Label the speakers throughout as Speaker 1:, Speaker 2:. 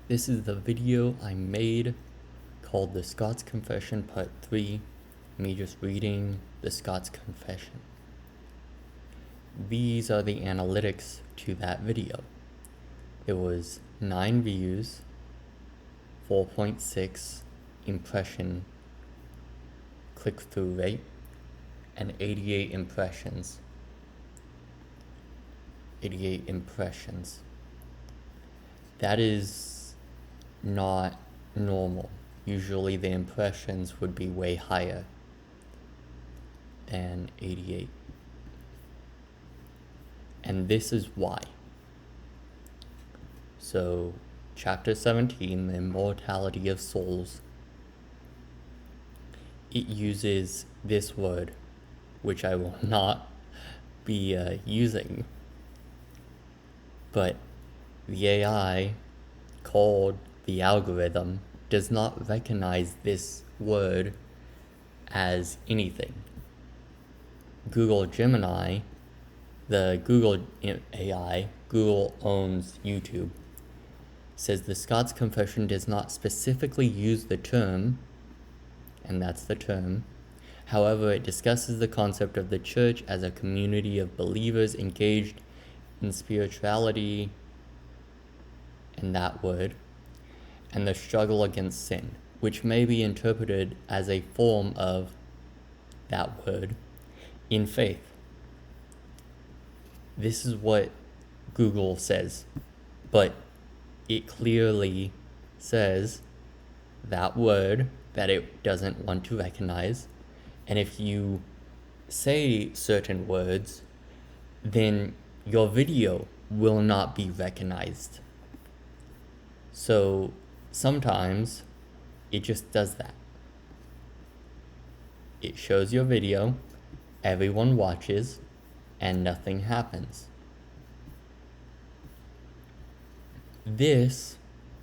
Speaker 1: This is the video I made called The Scots Confession Part 3, me just reading the Scots Confession. These are the analytics to that video. It was 9 views, 4.6 impression click-through rate, and 88 impressions. 88 impressions. That is not normal. Usually the impressions would be way higher than 88. And this is why. So, chapter 17, the immortality of souls, it uses this word, which I will not be using. But the AI called the algorithm does not recognize this word as anything. Google Gemini, the Google AI, Google owns YouTube, says the Scots Confession does not specifically use the term, and that's the term. However, it discusses the concept of the church as a community of believers engaged in spirituality, and that word, and the struggle against sin, which may be interpreted as a form of that word in faith. This is what Google says, but it clearly says that word that it doesn't want to recognize, and if you say certain words, then your video will not be recognized. So sometimes it just does that. It shows your video, everyone watches, and nothing happens. This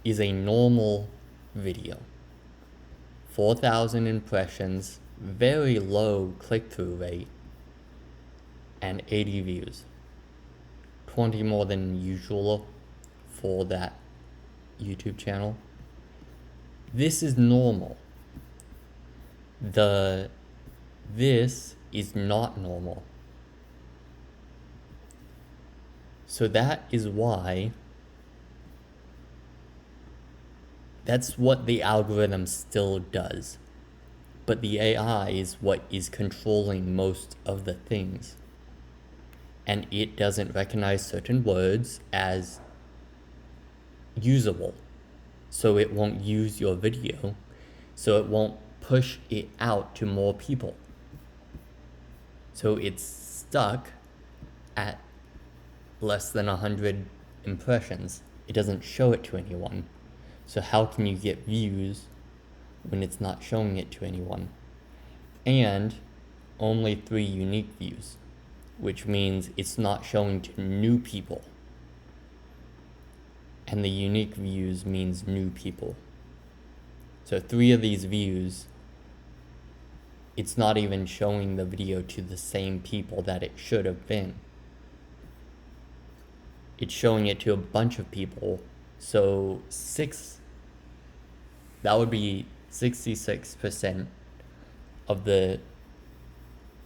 Speaker 1: is a normal video. 4,000 impressions, very low click-through rate, and 80 views. 20 more than usual for that YouTube channel. This is normal. This is not normal. So that is why, that's what the algorithm still does. But the AI is what is controlling most of the things. And it doesn't recognize certain words as usable. So it won't use your video. So it won't push it out to more people. So it's stuck at less than 100 impressions. It doesn't show it to anyone. So how can you get views when it's not showing it to anyone? And only 3 unique views, which means it's not showing to new people. And the unique views means new people. So 3 of these views, it's not even showing the video to the same people that it should have been. It's showing it to a bunch of people. So that would be 66% of the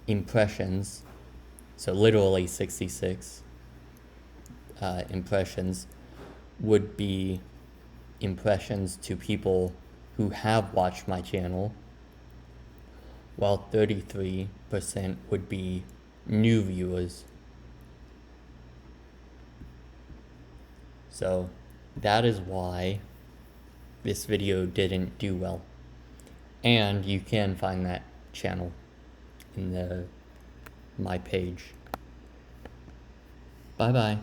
Speaker 1: impressions. So literally 66 impressions would be impressions to people who have watched my channel, while 33% would be new viewers. So that is why this video didn't do well. And you can find that channel in my page. Bye bye.